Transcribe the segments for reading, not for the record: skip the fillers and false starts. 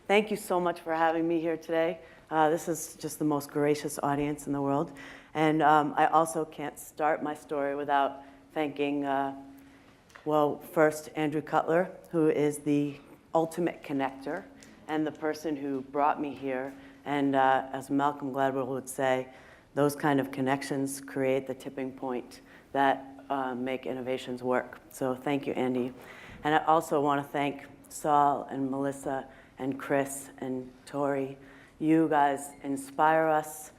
Thank you so much for having me here today. This is just the most gracious audience in the world. And I also can't start my story without thanking, well, first Andrew Cutler, who is the ultimate connector and the person who brought me here. And as Malcolm Gladwell would say, those kind of connections create the tipping point that make innovations work. So thank you, Andy. And I also want to thank Saul and Melissa and Chris and Tori. You guys inspire us.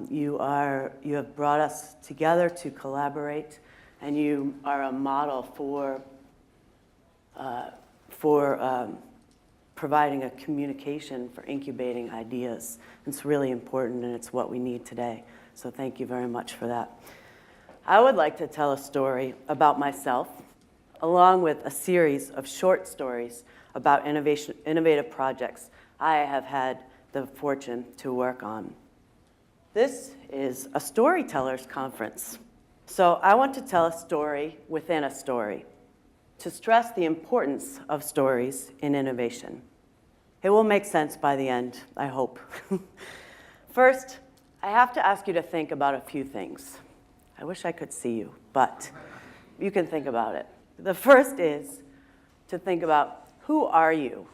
You have brought us together to collaborate, and you are a model for providing a communication for incubating ideas. It's really important, and it's what we need today. So thank you very much for that. I would like to tell a story about myself, along with a series of short stories about innovative projects I have had the fortune to work on. This is a storytellers conference. So I want to tell a story within a story to stress the importance of stories in innovation. It will make sense by the end, I hope. First, I have to ask you to think about a few things. I wish I could see you, but you can think about it. The first is to think about, who are you?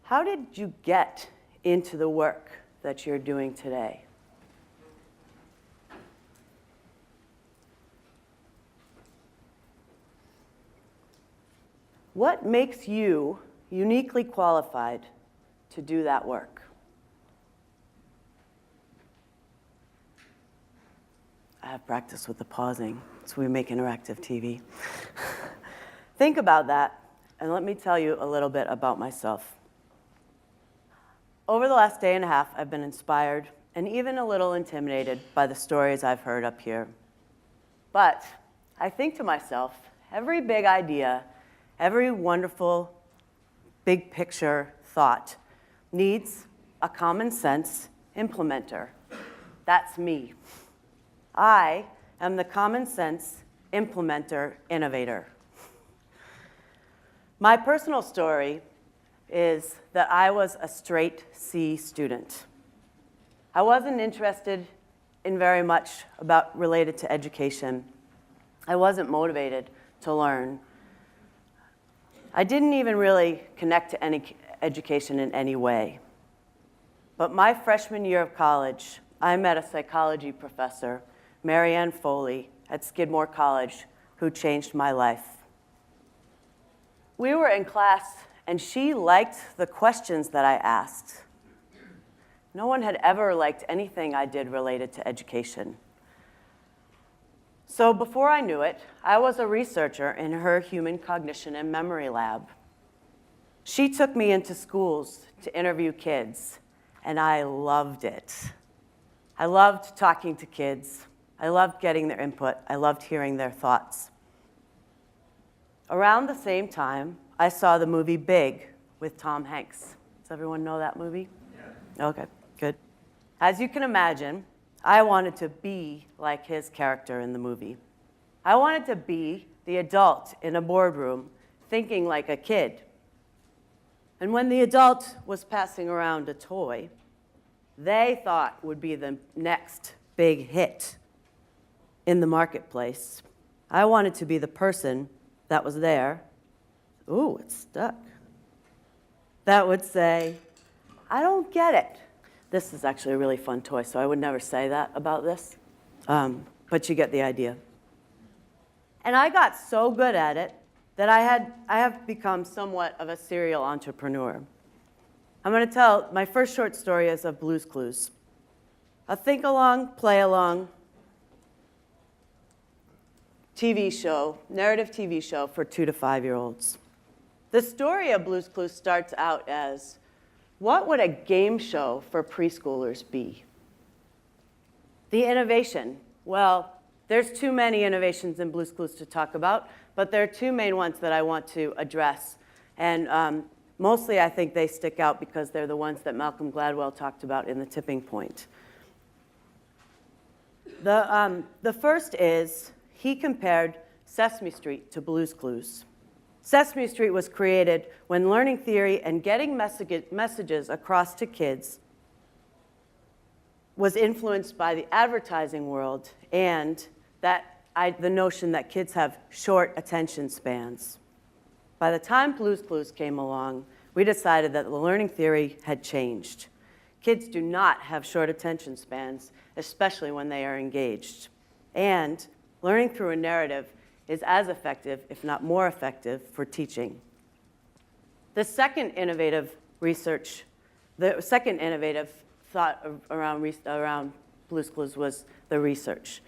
How did you get into the work that you're doing today? What makes you uniquely qualified to do that work? I have practice with the pausing, so we make interactive TV. Think about that, and let me tell you a little bit about myself. Over the last day and a half, I've been inspired and even a little intimidated by the stories I've heard up here. But I think to myself, every big idea, every wonderful big picture thought needs a common sense implementer. That's me. I am the common sense implementer innovator. My personal story is that I was a straight C student. I wasn't interested in very much related to education. I wasn't motivated to learn. I didn't even really connect to any education in any way. But my freshman year of college, I met a psychology professor, Marianne Foley, at Skidmore College, who changed my life. We were in class, and she liked the questions that I asked. No one had ever liked anything I did related to education. So before I knew it, I was a researcher in her human cognition and memory lab. She took me into schools to interview kids, and I loved it. I loved talking to kids. I loved getting their input. I loved hearing their thoughts. Around the same time, I saw the movie Big with Tom Hanks. Does everyone know that movie? Yeah. Okay, good. As you can imagine, I wanted to be like his character in the movie. I wanted to be the adult in a boardroom thinking like a kid. And when the adult was passing around a toy they thought would be the next big hit in the marketplace, I wanted to be the person that was there. Ooh, it's stuck. That would say, I don't get it. This is actually a really fun toy, so I would never say that about this, but you get the idea. And I got so good at it that I have become somewhat of a serial entrepreneur. I'm going to tell, my first short story is of Blue's Clues. A think-along, play-along TV show, narrative TV show for 2 to 5-year-olds. The story of Blue's Clues starts out as, what would a game show for preschoolers be? The innovation, well, there's too many innovations in Blue's Clues to talk about, but there are 2 main ones that I want to address. And mostly I think they stick out because they're the ones that Malcolm Gladwell talked about in The Tipping Point. The first is, he compared Sesame Street to Blue's Clues. Sesame Street was created when learning theory and getting messages across to kids was influenced by the advertising world and the notion that kids have short attention spans. By the time Blue's Clues came along, we decided that the learning theory had changed. Kids do not have short attention spans, especially when they are engaged. And learning through a narrative is as effective, if not more effective, for teaching. The second innovative thought around Blue's Clues was the research.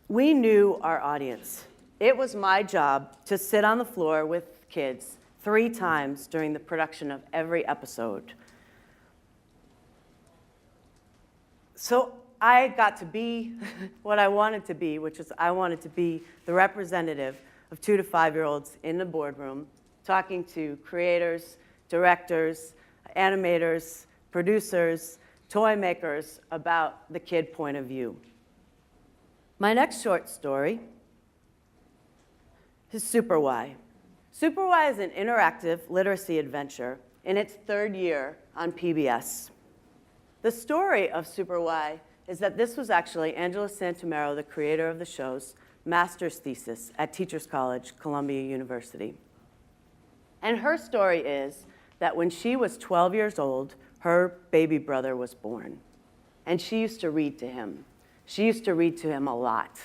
We knew our audience. It was my job to sit on the floor with kids 3 times during the production of every episode. So I got to be what I wanted to be, which is I wanted to be the representative of 2 to 5-year-olds in the boardroom, talking to creators, directors, animators, producers, toy makers about the kid point of view. My next short story is Super Why. Super Why is an interactive literacy adventure in its 3rd year on PBS. The story of Super Why is that this was actually Angela Santomero, the creator of the show's master's thesis at Teachers College, Columbia University. And her story is that when she was 12 years old, her baby brother was born. And she used to read to him. She used to read to him a lot.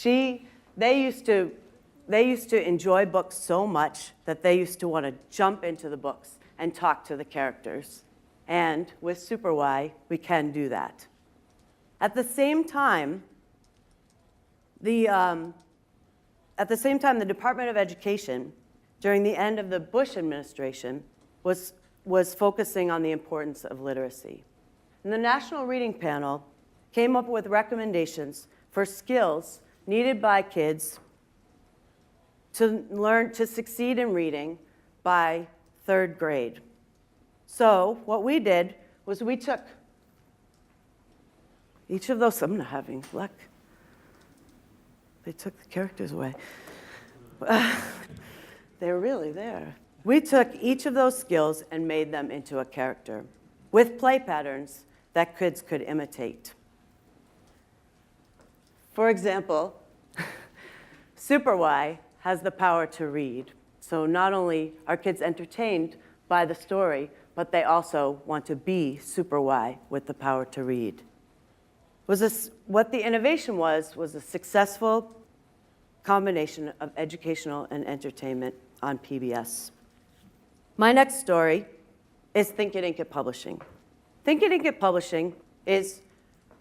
They used to enjoy books so much that they used to want to jump into the books and talk to the characters. And with Super Why, we can do that. At the same time, the Department of Education, during the end of the Bush administration, was focusing on the importance of literacy. And the National Reading Panel came up with recommendations for skills needed by kids to learn to succeed in reading by 3rd grade. So what we did was we took each of those, I'm not having luck. They took the characters away. They're really there. We took each of those skills and made them into a character with play patterns that kids could imitate. For example, Super Why has the power to read. So not only are kids entertained by the story, but they also want to be Super Why with the power to read. What the innovation was a successful combination of educational and entertainment on PBS. My next story is Think It, Ink It Publishing. Think It, Ink It Publishing is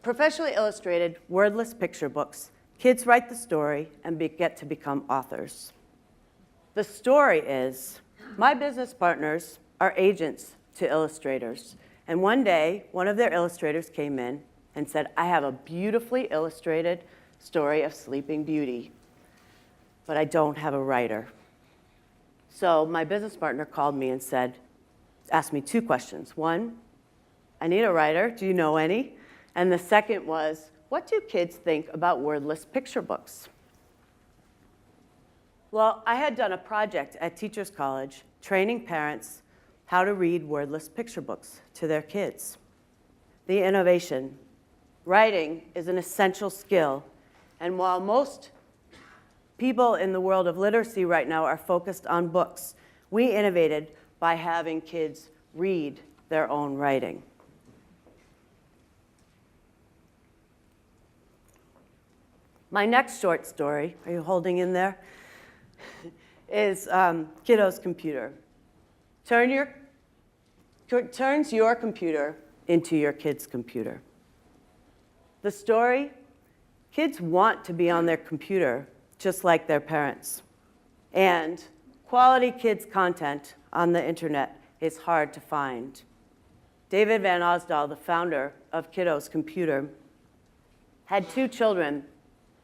professionally illustrated, wordless picture books. Kids write the story and get to become authors. The story is, my business partners are agents to illustrators. And one day, one of their illustrators came in and said, I have a beautifully illustrated story of Sleeping Beauty, but I don't have a writer. So my business partner called me and asked me 2 questions. One, I need a writer. Do you know any? And the second was, what do kids think about wordless picture books? Well, I had done a project at Teachers College training parents how to read wordless picture books to their kids. The innovation. Writing is an essential skill, and while most people in the world of literacy right now are focused on books, we innovated by having kids read their own writing. My next short story, are you holding in there? Is Kiddo's Computer. Turns your computer into your kid's computer. The story, kids want to be on their computer just like their parents. And quality kids content on the internet is hard to find. David Van Osdal, the founder of Kiddo's Computer, had 2 children,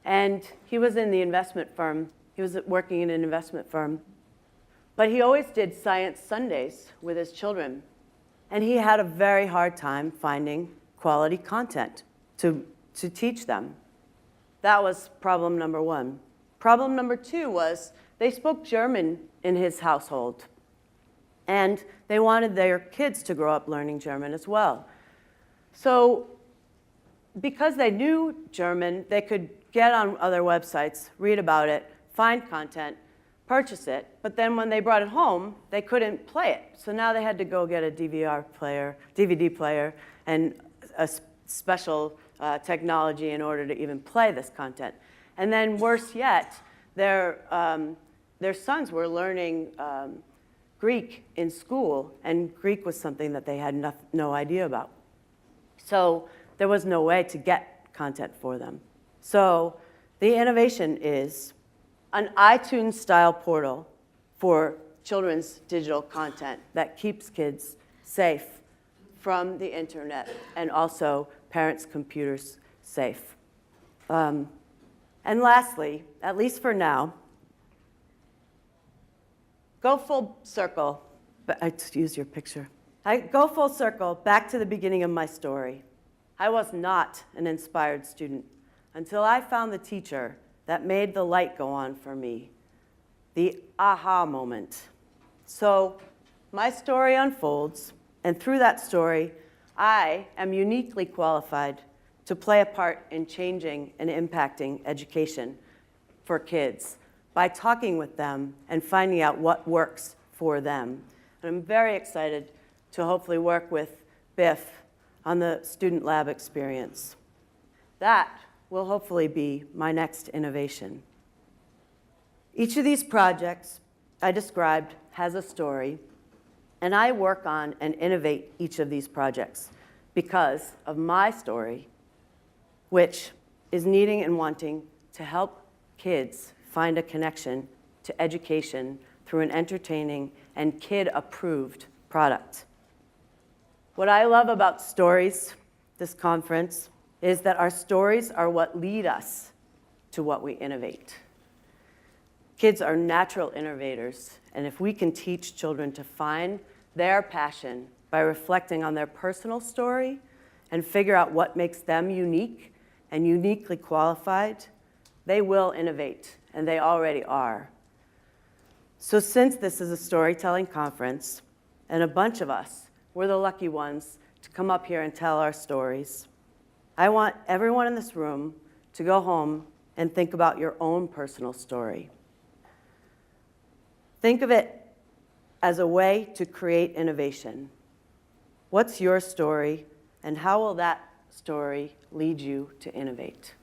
and he was in the investment firm. He was working in an investment firm. But he always did science Sundays with his children. And he had a very hard time finding quality content to teach them. That was problem number 1. Problem number 2 was they spoke German in his household. And they wanted their kids to grow up learning German as well. So because they knew German, they could get on other websites, read about it, find content, purchase it. But then when they brought it home, they couldn't play it. So now they had to go get a DVD player, and a special technology in order to even play this content. And then worse yet, their sons were learning Greek in school, and Greek was something that they had no idea about. So there was no way to get content for them. So the innovation is an iTunes-style portal for children's digital content that keeps kids safe from the internet and also parents' computers safe. And lastly, at least for now, go full circle. Excuse your picture. I go full circle back to the beginning of my story. I was not an inspired student until I found the teacher that made the light go on for me, the aha moment. So my story unfolds, and through that story, I am uniquely qualified to play a part in changing and impacting education for kids by talking with them and finding out what works for them. And I'm very excited to hopefully work with BIF on the student lab experience. That will hopefully be my next innovation. Each of these projects I described has a story, and I work on and innovate each of these projects because of my story, which is needing and wanting to help kids find a connection to education through an entertaining and kid-approved product. What I love about stories, this conference, is that our stories are what lead us to what we innovate. Kids are natural innovators, and if we can teach children to find their passion by reflecting on their personal story and figure out what makes them unique and uniquely qualified, they will innovate, and they already are. So since this is a storytelling conference, and a bunch of us were the lucky ones to come up here and tell our stories, I want everyone in this room to go home and think about your own personal story. Think of it as a way to create innovation. What's your story, and how will that story lead you to innovate?